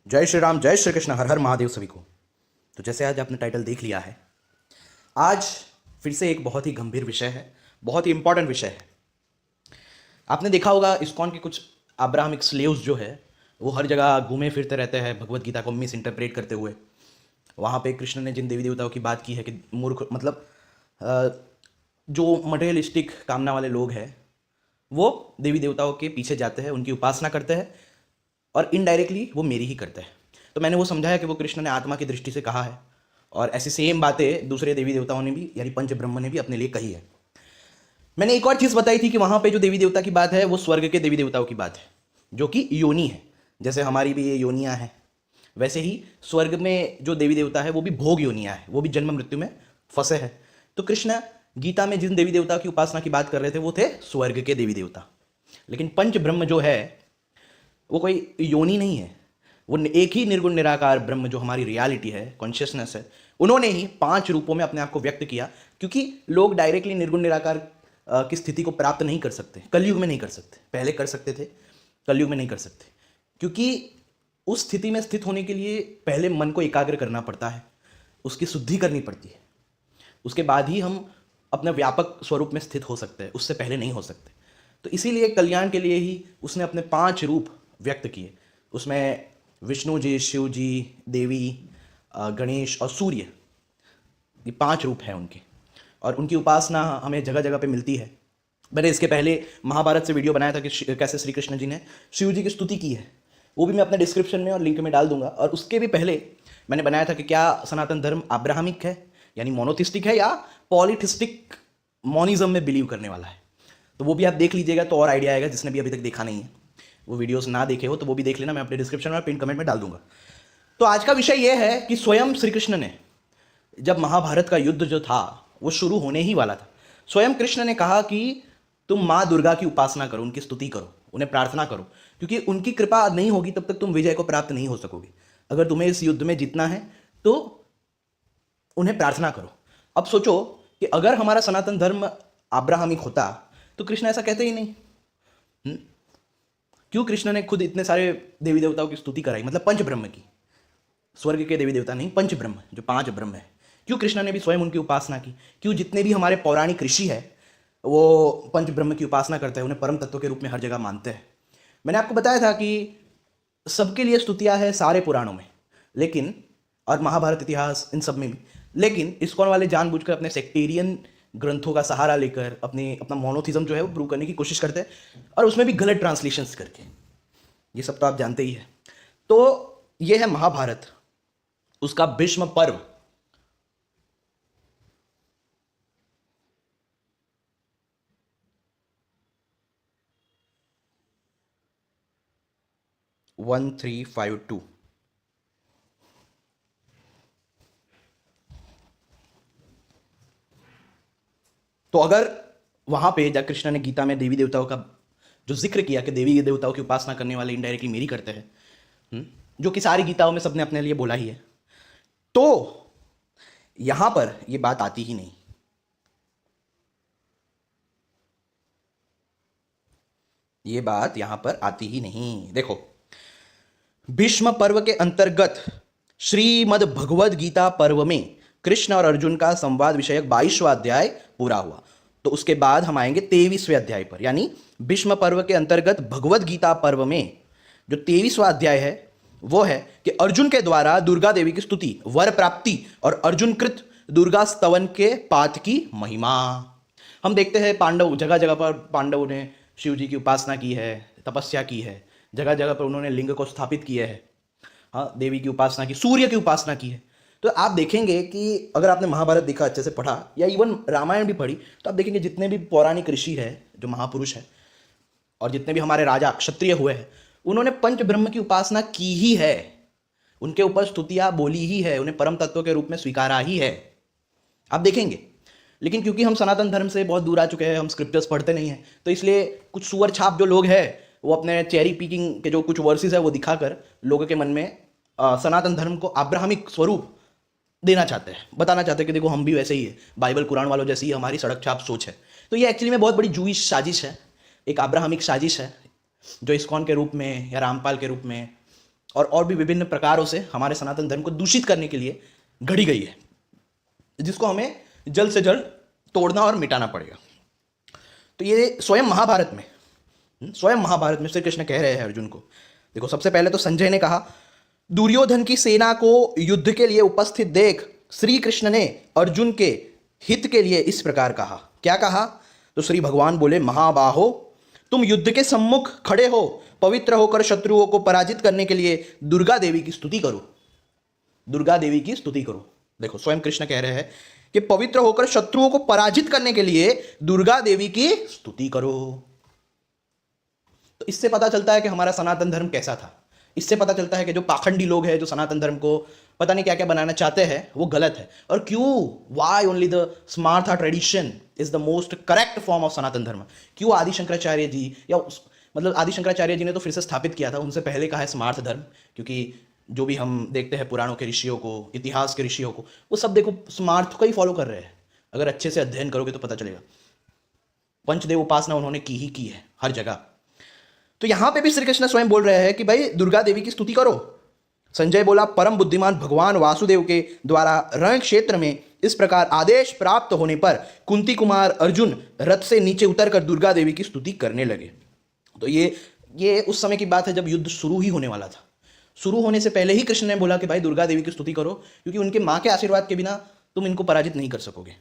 जय श्री राम, जय श्री कृष्ण, हर हर महादेव सभी को। तो जैसे आज आपने टाइटल देख लिया है, आज फिर से एक बहुत ही गंभीर विषय है, बहुत ही इंपॉर्टेंट विषय है। आपने देखा होगा इस्कॉन के कुछ अब्राहमिक स्लेव्स जो है वो हर जगह घूमे फिरते रहते हैं भगवत गीता को मिस इंटरप्रेट करते हुए। वहाँ पे कृष्ण ने जिन देवी देवताओं की बात की है कि मूर्ख मतलब जो मटेरियलिस्टिक कामना वाले लोग हैं वो देवी देवताओं के पीछे जाते हैं, उनकी उपासना करते हैं और इनडायरेक्टली वो मेरी ही करते हैं। तो मैंने वो समझाया कि वो कृष्ण ने आत्मा की दृष्टि से कहा है और ऐसी सेम बातें दूसरे देवी देवताओं ने भी यानी पंच ब्रह्म ने भी अपने लिए कही है। मैंने एक और चीज़ बताई थी कि वहाँ पे जो देवी देवता की बात है वो स्वर्ग के देवी देवताओं की बात है जो कि योनि है। जैसे हमारी भी ये योनियाँ हैं वैसे ही स्वर्ग में जो देवी देवता है वो भी भोग योनियाँ है, वो भी जन्म मृत्यु में फंसे हैं। तो कृष्ण गीता में जिन देवी देवता की उपासना की बात कर रहे थे वो थे स्वर्ग के देवी देवता। लेकिन पंच ब्रह्म जो है वो कोई योनि नहीं है, वो एक ही निर्गुण निराकार ब्रह्म जो हमारी रियलिटी है, कॉन्शियसनेस है, उन्होंने ही 5 रूपों में अपने आप को व्यक्त किया। क्योंकि लोग डायरेक्टली निर्गुण निराकार की स्थिति को प्राप्त नहीं कर सकते, कलयुग में नहीं कर सकते। पहले कर सकते थे, कलयुग में नहीं कर सकते, क्योंकि उस स्थिति में स्थित होने के लिए पहले मन को एकाग्र करना पड़ता है, उसकी शुद्धि करनी पड़ती है, उसके बाद ही हम अपने व्यापक स्वरूप में स्थित हो सकते हैं, उससे पहले नहीं हो सकते। तो इसीलिए कल्याण के लिए ही उसने अपने 5 रूप व्यक्त किए। उसमें विष्णु जी, शिव जी, देवी, गणेश और सूर्य, ये 5 रूप हैं उनके और उनकी उपासना हमें जगह जगह पे मिलती है। मैंने इसके पहले महाभारत से वीडियो बनाया था कि कैसे श्री कृष्ण जी ने शिव जी की स्तुति की है, वो भी मैं अपने डिस्क्रिप्शन में और लिंक में डाल दूंगा। और उसके भी पहले मैंने बनाया था कि क्या सनातन धर्म अब्राहमिक है यानी मोनोथिस्टिक है या पॉलीथिस्टिक मोनिज्म में बिलीव करने वाला है। तो वो भी आप देख लीजिएगा तो और आइडिया आएगा, जिसने भी अभी तक देखा नहीं है वो वीडियोस ना देखे हो तो वो भी देख लेना, मैं अपने डिस्क्रिप्शन और पिन कमेंट में डाल दूंगा। तो आज का विषय ये है कि स्वयं श्री कृष्ण ने जब महाभारत का युद्ध जो था वो शुरू होने ही वाला था, स्वयं कृष्ण ने कहा कि तुम माँ दुर्गा की उपासना करो, उनकी स्तुति करो, उन्हें प्रार्थना करो, क्योंकि उनकी कृपा नहीं होगी तब तक तुम विजय को प्राप्त नहीं हो सकोगे। अगर तुम्हें इस युद्ध में जीतना है तो उन्हें प्रार्थना करो। अब सोचो कि अगर हमारा सनातन धर्म अब्राहमिक होता तो कृष्ण ऐसा कहते ही नहीं। क्यों कृष्ण ने खुद इतने सारे देवी देवताओं की स्तुति कराई, मतलब पंच ब्रह्म की, स्वर्ग के देवी देवता नहीं, पंच ब्रह्म जो 5 ब्रह्म है। क्यों कृष्ण ने भी स्वयं उनकी उपासना की? क्यों जितने भी हमारे पौराणिक ऋषि है वो पंच ब्रह्म की उपासना करते हैं, उन्हें परम तत्व के रूप में हर जगह मानते हैं। मैंने आपको बताया था कि सबके लिए स्तुतियाँ है सारे पुराणों में, लेकिन और महाभारत इतिहास इन सब में भी, लेकिन इस्कॉन वाले जानबूझकर अपने सेक्टेरियन ग्रंथों का सहारा लेकर अपना मोनोथिज्म जो है वो प्रूव करने की कोशिश करते हैं और उसमें भी गलत ट्रांसलेशंस करके। ये सब तो आप जानते ही है। तो ये है महाभारत, उसका भीष्म पर्व। वन 352। तो अगर वहां पे जब कृष्ण ने गीता में देवी देवताओं का जो जिक्र किया कि देवी देवताओं की उपासना करने वाले इनडायरेक्टली मेरी करते हैं, जो कि सारी गीताओं में सबने अपने लिए बोला ही है, तो यहां पर यह बात आती ही नहीं। ये बात यहां पर आती ही नहीं। देखो, भीष्म पर्व के अंतर्गत श्रीमद् भगवद गीता पर्व में कृष्ण और अर्जुन का संवाद विषयक 22वां अध्याय पूरा हुआ। तो उसके बाद हम आएंगे 23वें अध्याय पर, यानी भीष्म पर्व के अंतर्गत भगवद गीता पर्व में जो 23वां अध्याय है वो है कि अर्जुन के द्वारा दुर्गा देवी की स्तुति, वर प्राप्ति और अर्जुन कृत दुर्गा स्तवन के पाठ की महिमा। हम देखते हैं पांडव जगह जगह पर पांडवों ने शिव जी की उपासना की है, तपस्या की है, जगह जगह पर उन्होंने लिंग को स्थापित किया है, हाँ, देवी की उपासना की, सूर्य की उपासना की है। तो आप देखेंगे कि अगर आपने महाभारत देखा, अच्छे से पढ़ा या इवन रामायण भी पढ़ी, तो आप देखेंगे जितने भी पौराणिक ऋषि है, जो महापुरुष है और जितने भी हमारे राजा क्षत्रिय हुए हैं, उन्होंने पंच ब्रह्म की उपासना की ही है, उनके ऊपर स्तुतियाँ बोली ही है, उन्हें परम तत्व के रूप में स्वीकारा ही है, आप देखेंगे। लेकिन क्योंकि हम सनातन धर्म से बहुत दूर आ चुके हैं, हम स्क्रिप्चर्स पढ़ते नहीं हैं, तो इसलिए कुछ सुअर छाप जो लोग हैं वो अपने चेरी पिकिंग के जो कुछ वर्सेस है वो दिखाकर लोगों के मन में सनातन धर्म को अब्राहमिक स्वरूप देना चाहते हैं, बताना चाहते हैं कि देखो हम भी वैसे ही है, बाइबल कुरान वालों जैसी ही हमारी सड़क छाप सोच है। तो ये एक्चुअली में बहुत बड़ी जूइश साजिश है, एक अब्राहमिक साजिश है जो इस्कॉन के रूप में या रामपाल के रूप में और भी विभिन्न प्रकारों से हमारे सनातन धर्म को दूषित करने के लिए घड़ी गई है, जिसको हमें जल्द से जल्द तोड़ना और मिटाना पड़ेगा। तो ये स्वयं महाभारत में श्री कृष्ण कह रहे हैं अर्जुन को। देखो, सबसे पहले तो संजय ने कहा, दुर्योधन की सेना को युद्ध के लिए उपस्थित देख श्री कृष्ण ने अर्जुन के हित के लिए इस प्रकार कहा। क्या कहा? तो श्री भगवान बोले, महाबाहो, तुम युद्ध के सम्मुख खड़े हो, पवित्र होकर शत्रुओं को पराजित करने के लिए दुर्गा देवी की स्तुति करो। दुर्गा देवी की स्तुति करो। देखो, स्वयं कृष्ण कह रहे हैं कि पवित्र होकर शत्रुओं को पराजित करने के लिए दुर्गा देवी की स्तुति करो। तो इससे पता चलता है कि हमारा सनातन धर्म कैसा था। इससे पता चलता है कि जो पाखंडी लोग हैं, जो सनातन धर्म को पता नहीं क्या क्या बनाना चाहते हैं, वो गलत है। और क्यों? Why only the Smarta tradition is the most correct form of Sanatan Dharma. क्यों आदि शंकराचार्य जी मतलब आदि शंकराचार्य जी ने तो फिर से स्थापित किया था, उनसे पहले कहा है स्मार्थ धर्म। क्योंकि जो भी हम देखते हैं पुराणों के ऋषियों को, इतिहास के ऋषियों को, वो सब देखो स्मार्थ को ही फॉलो कर रहे हैं। अगर अच्छे से अध्ययन करोगे तो पता चलेगा। पंचदेव उपासना उन्होंने की ही की है हर जगह। तो यहां पे भी श्री कृष्ण स्वयं बोल रहे हैं कि भाई दुर्गा देवी की स्तुति करो। संजय बोला, परम बुद्धिमान भगवान वासुदेव के द्वारा रण क्षेत्र में इस प्रकार आदेश प्राप्त होने पर कुंती कुमार अर्जुन रथ से नीचे उतरकर दुर्गा देवी की स्तुति करने लगे। तो ये उस समय की बात है जब युद्ध शुरू ही होने वाला था। शुरू होने से पहले ही कृष्ण ने बोला कि भाई दुर्गा देवी की स्तुति करो, क्योंकि उनके मां के आशीर्वाद के बिना तुम इनको पराजित नहीं कर सकोगे।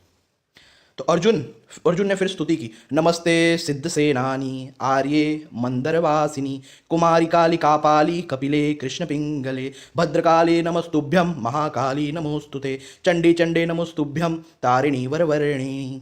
तो अर्जुन ने फिर स्तुति की, नमस्ते सिद्ध सेनानी आर्ये मंदरवासिनी कुमारी काली कापाली कपिले कृष्ण पिंगले भद्रकाले नमस्तुभ्यम महाकाली नमोस्तुते चंडी चंडे नमोस्तुभ्यम तारिणी वरवर्णिनी।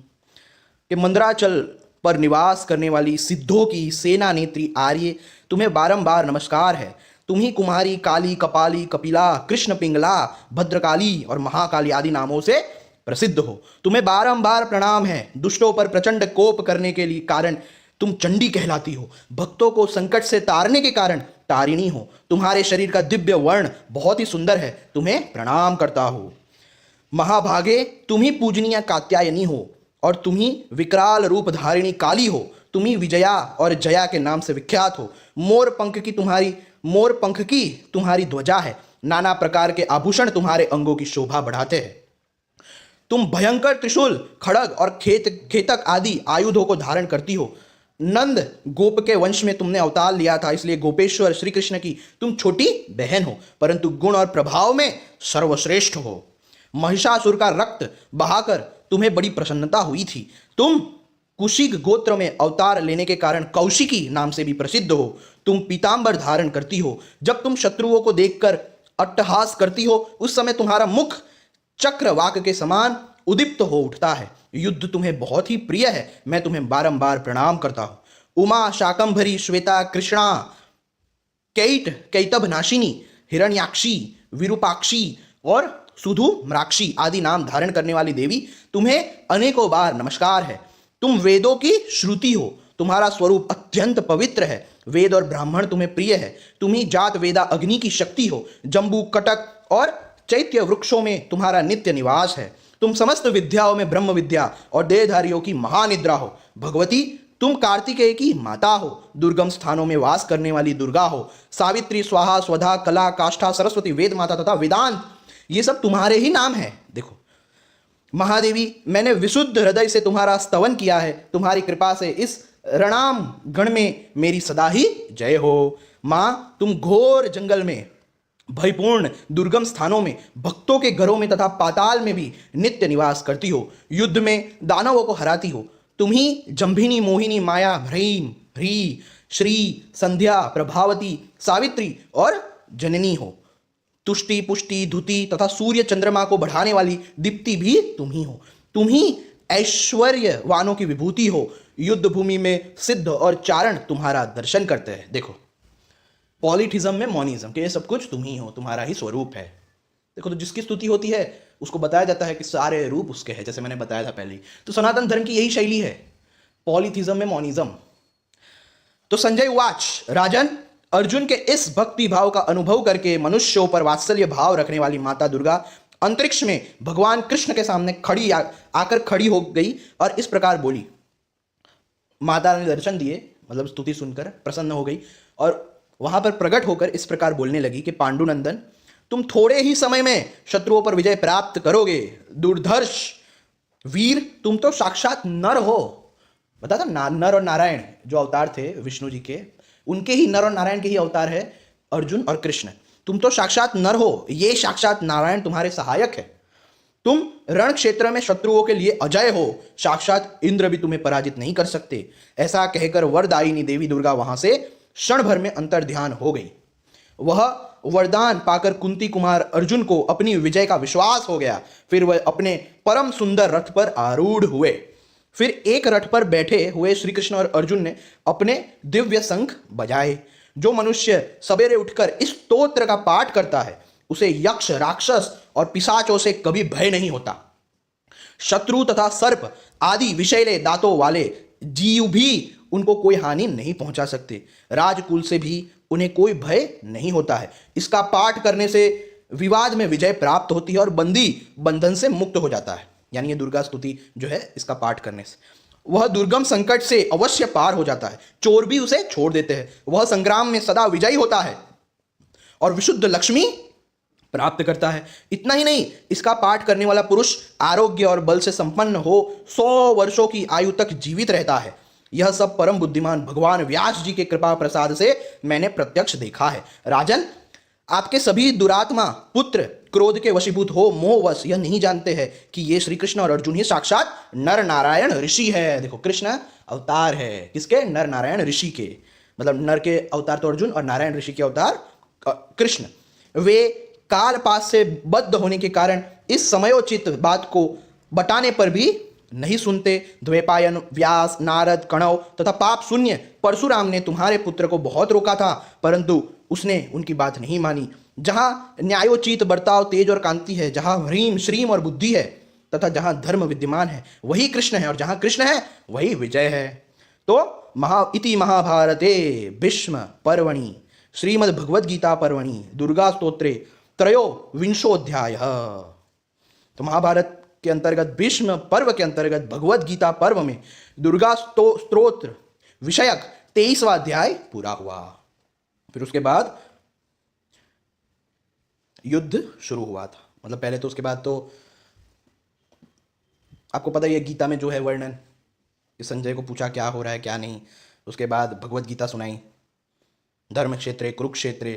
कि मंदराचल पर निवास करने वाली सिद्धों की सेना नेत्री आर्य, तुम्हें बारंबार नमस्कार है। तुम ही कुमारी काली कपाली कपिला कृष्ण पिंगला भद्रकाली और महाकाली आदि नामों से प्रसिद्ध हो। तुम्हें बारंबार प्रणाम है। दुष्टों पर प्रचंड कोप करने के लिए कारण तुम चंडी कहलाती हो। भक्तों को संकट से तारने के कारण तारिणी हो। तुम्हारे शरीर का दिव्य वर्ण बहुत ही सुंदर है, तुम्हें प्रणाम करता हो। महाभागे, तुम ही पूजनीय कात्यायनी हो और तुम ही विकराल रूप धारिणी काली हो। तुम ही विजया और जया के नाम से विख्यात हो। मोर पंख की तुम्हारी ध्वजा है। नाना प्रकार के आभूषण तुम्हारे अंगों की शोभा बढ़ाते हैं। तुम भयंकर त्रिशूल खड़ग और खेतक आदि आयुधों को धारण करती हो। नंद गोप के वंश में तुमने अवतार लिया था, इसलिए गोपेश्वर श्री कृष्ण की तुम छोटी बहन हो, परंतु गुण और प्रभाव में सर्वश्रेष्ठ हो। महिषासुर का रक्त बहाकर तुम्हें बड़ी प्रसन्नता हुई थी। तुम कुशिक गोत्र में अवतार लेने के कारण कौशिकी नाम से भी प्रसिद्ध हो। तुम पीतांबर धारण करती हो। जब तुम शत्रुओं को देखकर अट्टहास करती हो, उस समय तुम्हारा मुख चक्रवाक के समान उदीप्त हो उठता है। युद्ध तुम्हें बहुत ही प्रिय है, मैं तुम्हें बारंबार प्रणाम करता हूं। उमा शाकंभरी श्वेता कृष्णा कैतभ नाशिनी हिरण्याक्षी विरूपाक्षी और सुधु म्राक्षी आदि नाम धारण करने वाली देवी, तुम्हें अनेकों बार नमस्कार है। तुम वेदों की श्रुति हो। तुम्हारा स्वरूप अत्यंत पवित्र है। वेद और ब्राह्मण तुम्हें प्रिय है। तुम ही जात वेदा अग्नि की शक्ति हो। जंबू कटक और चैत्य वृक्षों में तुम्हारा नित्य निवास है। तुम समस्त विद्याओं में ब्रह्म विद्या और देहधारियों की महानिद्रा हो। भगवती, तुम कार्तिकेय की माता हो। दुर्गम स्थानों में वास करने वाली दुर्गा हो। सावित्री, स्वाहा, स्वधा, कला, काष्ठा, सरस्वती, वेद माता तथा वेदांत, ये सब तुम्हारे ही नाम है। देखो महादेवी, मैंने विशुद्ध हृदय से तुम्हारा स्तवन किया है। तुम्हारी कृपा से इस रणाम गण में मेरी सदा ही जय हो। माँ, तुम घोर जंगल में, भयपूर्ण दुर्गम स्थानों में, भक्तों के घरों में तथा पाताल में भी नित्य निवास करती हो। युद्ध में दानवों को हराती हो। तुम ही जंभिनी, मोहिनी, माया, भ्रीम, ह्री, श्री, संध्या, प्रभावती, सावित्री और जननी हो। तुष्टि, पुष्टि, धुति तथा सूर्य चंद्रमा को बढ़ाने वाली दीप्ति भी तुम ही हो। तुम ही ऐश्वर्यवानों की विभूति हो। युद्ध भूमि में सिद्ध और चारण तुम्हारा दर्शन करते हैं। देखो, पॉलिटिज्म में मोनिज्म, कि ये सब कुछ तुम ही हो, तुम्हारा ही स्वरूप है। देखो, तो जिसकी स्तुति होती है उसको बताया जाता है कि सारे रूप उसके हैं, जैसे मैंने बताया था पहले ही। तो सनातन धर्म की यही शैली है, पॉलिथिज्म में मोनिज्म। तो संजय उवाच, राजन, अर्जुन के इस भक्ति भाव का अनुभव करके मनुष्यों पर वात्सल्य भाव रखने वाली माता दुर्गा अंतरिक्ष में भगवान कृष्ण के सामने आकर खड़ी हो गई और इस प्रकार बोली। माता ने दर्शन दिए, मतलब स्तुति सुनकर प्रसन्न हो गई और वहां पर प्रकट होकर इस प्रकार बोलने लगी कि पांडुनंदन, तुम थोड़े ही समय में शत्रुओं पर विजय प्राप्त करोगे। दुर्धर्ष वीर, तुम तो साक्षात नर हो। बता था नर और नारायण जो अवतार थे विष्णु जी के, उनके ही नर और नारायण के ही अवतार है अर्जुन और कृष्ण। तुम तो साक्षात नर हो, ये साक्षात नारायण तुम्हारे सहायक है। तुम रण क्षेत्र में शत्रुओं के लिए अजय हो, साक्षात इंद्र भी तुम्हें पराजित नहीं कर सकते। ऐसा कहकर वरदायिनी देवी दुर्गा वहां से क्षण भर में अंतर्ध्यान हो गई। वह वरदान पाकर कुंती कुमार अर्जुन को अपनी विजय का विश्वास हो गया। फिर वह अपने परम सुंदर रथ पर आरूढ़ हुए। फिर एक रथ पर बैठे हुए श्री कृष्ण और अर्जुन ने अपने दिव्य शंख बजाए। जो मनुष्य सवेरे उठकर इस स्तोत्र का पाठ करता है उसे यक्ष, राक्षस और पिशाचों से कभी भय नहीं होता। शत्रु तथा सर्प आदि विषैले दांतों वाले जीव भी उनको कोई हानि नहीं पहुंचा सकते। राजकुल से भी उन्हें कोई भय नहीं होता है। इसका पाठ करने से विवाद में विजय प्राप्त होती है और बंदी बंधन से मुक्त हो जाता है। यानी ये दुर्गा स्तुति जो है, इसका पाठ करने से वह दुर्गम संकट से अवश्य पार हो जाता है। चोर भी उसे छोड़ देते हैं। वह संग्राम में सदा विजयी होता है और विशुद्ध लक्ष्मी प्राप्त करता है। इतना ही नहीं, इसका पाठ करने वाला पुरुष आरोग्य और बल से संपन्न हो 100 वर्षों की आयु तक जीवित रहता है। यह सब परम बुद्धिमान भगवान व्यास जी के कृपा प्रसाद से मैंने प्रत्यक्ष देखा है। राजन, आपके सभी दुरात्मा पुत्र क्रोध के वशीभूत हो मोहवश यह नहीं जानते हैं कि ये श्री कृष्ण और अर्जुन ही साक्षात नर नारायण ऋषि है। देखो, कृष्ण अवतार है किसके? नर नारायण ऋषि के। मतलब नर के अवतार तो अर्जुन और नारायण ऋषि के अवतार कृष्ण। वे काल पास से बद्ध होने के कारण इस समयोचित बात को बताने पर भी नहीं सुनते। द्वैपायन, व्यास, नारद, कणव तथा पाप शून्य परशुराम ने तुम्हारे पुत्र को बहुत रोका था, परंतु उसने उनकी बात नहीं मानी। जहां न्यायोचित बर्ताव, तेज और कांति है, जहां ह्रीम श्रीम और बुद्धि है तथा जहां धर्म विद्यमान है वही कृष्ण है, और जहां कृष्ण है वही विजय है। तो इति महाभारते भीष्म पर्वणि श्रीमद् भगवद गीता पर्वणि दुर्गा स्तोत्रे त्रयोविंशोऽध्याय। तो महाभारत के अंतर्गत भीष्म पर्व के अंतर्गत भगवद गीता पर्व में दुर्गा स्तोत्र विषयक 23वां अध्याय पूरा हुआ। फिर उसके बाद युद्ध शुरू हुआ था। मतलब पहले तो उसके बाद तो आपको पता ही है गीता में जो है वर्णन, संजय को पूछा क्या हो रहा है क्या नहीं। उसके बाद भगवद गीता सुनाई, धर्म क्षेत्रे कुरुक्षेत्रे।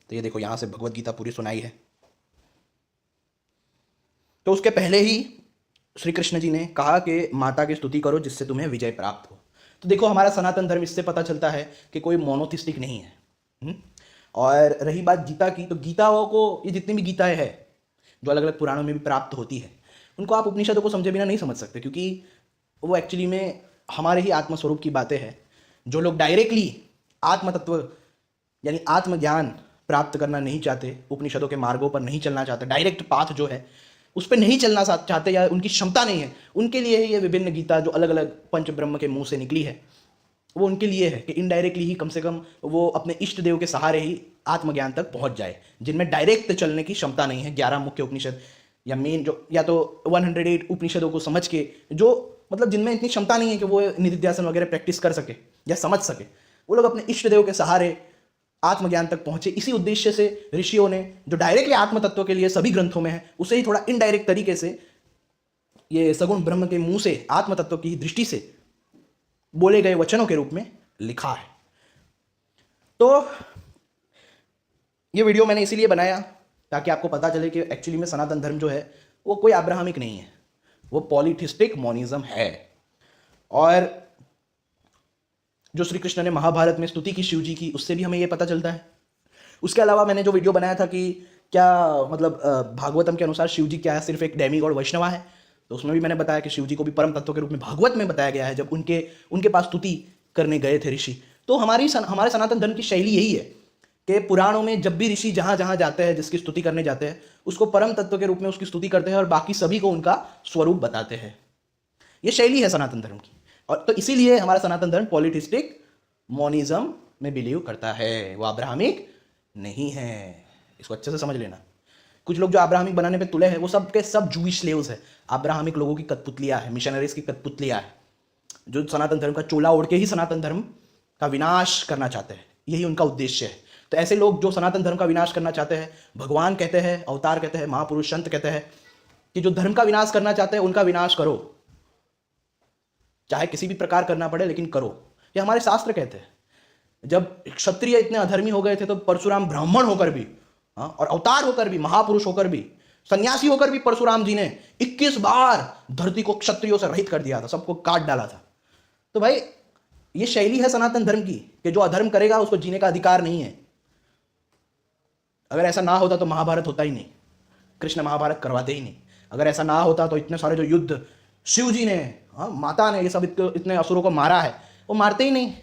तो ये देखो यहाँ से भगवद गीता पूरी सुनाई है। तो उसके पहले ही श्री कृष्ण जी ने कहा कि माता की स्तुति करो जिससे तुम्हें विजय प्राप्त हो। तो देखो, हमारा सनातन धर्म इससे पता चलता है कि कोई मोनोथिस्टिक नहीं है। और रही बात गीता की, तो गीताओं को, ये जितनी भी गीताएं हैं जो अलग अलग पुराणों में भी प्राप्त होती है, उनको आप उपनिषदों को समझे बिना नहीं समझ सकते, क्योंकि वो एक्चुअली में हमारे ही आत्मस्वरूप की बातें हैं। जो लोग डायरेक्टली आत्म तत्व यानी आत्मज्ञान प्राप्त करना नहीं चाहते, उपनिषदों के मार्गों पर नहीं चलना चाहते, डायरेक्ट पाथ जो है उस पर नहीं चलना चाहते या उनकी क्षमता नहीं है, उनके लिए ही ये विभिन्न गीता जो अलग अलग पंच ब्रह्म के मुंह से निकली है, वो उनके लिए है कि इनडायरेक्टली ही कम से कम वो अपने इष्ट देव के सहारे ही आत्मज्ञान तक पहुंच जाए। जिनमें डायरेक्ट चलने की क्षमता नहीं है, 11 मुख्य उपनिषद या मेन जो, या तो 108 उपनिषदों को समझ के, जो मतलब जिनमें इतनी क्षमता नहीं है कि वो निधिध्यासन वगैरह प्रैक्टिस कर सके या समझ सके, वो लोग अपने इष्ट देव के सहारे आत्मज्ञान तक पहुंचे। इसी उद्देश्य से ऋषियों ने जो डायरेक्टली आत्म तत्व के लिए सभी ग्रंथों में है, उसे ही थोड़ा इनडायरेक्ट तरीके से ये सगुण ब्रह्म के मुंह से आत्म तत्व की दृष्टि से बोले गए वचनों के रूप में लिखा है। तो ये वीडियो मैंने इसीलिए बनाया ताकि आपको पता चले कि एक्चुअली में सनातन धर्म जो है वो कोई अब्राहमिक नहीं है, वो पॉलीथिस्टिक मोनिज्म है। और जो श्री कृष्ण ने महाभारत में स्तुति की शिव जी की, उससे भी हमें ये पता चलता है। उसके अलावा मैंने जो वीडियो बनाया था कि क्या मतलब भागवतम के अनुसार शिव जी क्या है, सिर्फ एक डेमीगॉड वैष्णवा है, तो उसमें भी मैंने बताया कि शिव जी को भी परम तत्व के रूप में भागवत में बताया गया है जब उनके पास स्तुति करने गए थे ऋषि। तो हमारे सनातन धर्म की शैली यही है कि पुराणों में जब भी ऋषि जहाँ जहाँ जाते हैं, जिसकी स्तुति करने जाते हैं, उसको परम तत्व के रूप में उसकी स्तुति करते हैं और बाकी सभी को उनका स्वरूप बताते हैं। ये शैली है सनातन धर्म की। और तो इसीलिए हमारा सनातन धर्म पॉलीथिस्टिक मोनिज्म में बिलीव करता है, वो अब्राहमिक नहीं है। इसको अच्छे से समझ लेना। कुछ लोग जो अब्राहमिक बनाने पे तुले हैं वो सब के सब जूइश स्लेव्स है, अब्राहमिक लोगों की कठपुतलियाँ है, मिशनरीज की कठपुतलियाँ है, जो सनातन धर्म का चोला ओढ़ के ही सनातन धर्म का विनाश करना चाहते हैं। यही उनका उद्देश्य है। तो ऐसे लोग जो सनातन धर्म का विनाश करना चाहते हैं, भगवान कहते हैं, अवतार कहते हैं, महापुरुष संत कहते हैं कि जो धर्म का विनाश करना चाहते हैं उनका विनाश करो, चाहे किसी भी प्रकार करना पड़े लेकिन करो। ये हमारे शास्त्र कहते हैं। जब क्षत्रिय इतने अधर्मी हो गए थे तो परशुराम ब्राह्मण होकर भी, और अवतार होकर भी, महापुरुष होकर भी, सन्यासी होकर भी परशुराम जी ने 21 बार धरती को क्षत्रियों से रहित कर दिया था, सबको काट डाला था। तो भाई ये शैली है सनातन धर्म की कि जो अधर्म करेगा उसको जीने का अधिकार नहीं है। अगर ऐसा ना होता तो महाभारत होता ही नहीं, कृष्ण महाभारत करवाते ही नहीं। अगर ऐसा ना होता तो इतने सारे जो युद्ध शिव जी ने, माता ने, ये सब इतने असुरों को मारा है, वो मारते ही नहीं।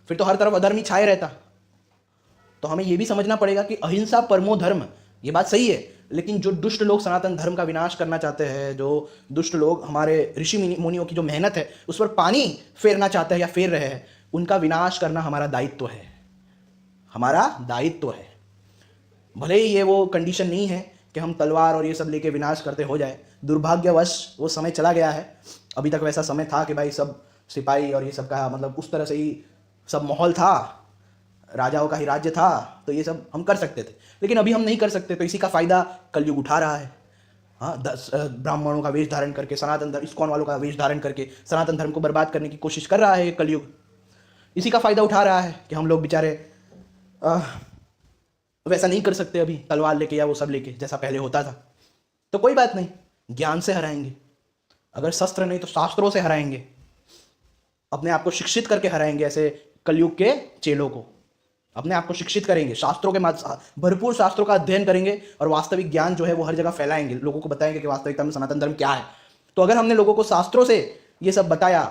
फिर तो हर तरफ अधर्म ही छाए रहता। तो हमें ये भी समझना पड़ेगा कि अहिंसा परमो धर्म, ये बात सही है, लेकिन जो दुष्ट लोग सनातन धर्म का विनाश करना चाहते हैं, जो दुष्ट लोग हमारे ऋषि मुनियों की जो मेहनत है उस पर पानी फेरना चाहते हैं या फेर रहे हैं, उनका विनाश करना हमारा दायित्व है, हमारा दायित्व है। भले ही ये वो कंडीशन नहीं है कि हम तलवार और ये सब लेके विनाश करते हो जाए, दुर्भाग्यवश वो समय चला गया है। अभी तक वैसा समय था कि भाई सब सिपाही और ये सब का मतलब उस तरह से ही सब माहौल था, राजाओं का ही राज्य था, तो ये सब हम कर सकते थे। लेकिन अभी हम नहीं कर सकते, तो इसी का फायदा कलयुग उठा रहा है। ब्राह्मणों का वेश धारण करके, सनातन धर्म, इस्कॉन वालों का वेश धारण करके सनातन धर्म को बर्बाद करने की कोशिश कर रहा है ये कलयुग। इसी का फायदा उठा रहा है कि हम लोग बेचारे वैसा नहीं कर सकते अभी, तलवार लेके या वो सब लेके जैसा पहले होता था। तो कोई बात नहीं, ज्ञान से हराएंगे। अगर शस्त्र नहीं तो शास्त्रों से हराएंगे, अपने आप को शिक्षित करके हराएंगे। ऐसे कलयुग के चेलों को अपने आप को शिक्षित करेंगे, शास्त्रों के भरपूर शास्त्रों का अध्ययन करेंगे और वास्तविक ज्ञान जो है वो हर जगह फैलाएंगे, लोगों को बताएंगे कि वास्तविकता में सनातन धर्म क्या है। तो अगर हमने लोगों को शास्त्रों से ये सब बताया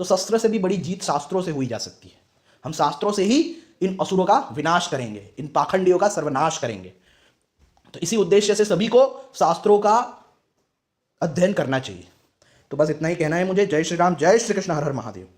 तो शस्त्र से भी बड़ी जीत शास्त्रों से हुई जा सकती है। हम शास्त्रों से ही इन असुरों का विनाश करेंगे, इन पाखंडियों का सर्वनाश करेंगे। तो इसी उद्देश्य से सभी को शास्त्रों का अध्ययन करना चाहिए। तो बस इतना ही कहना है मुझे। जय श्री राम, जय श्री कृष्ण, हर हर महादेव।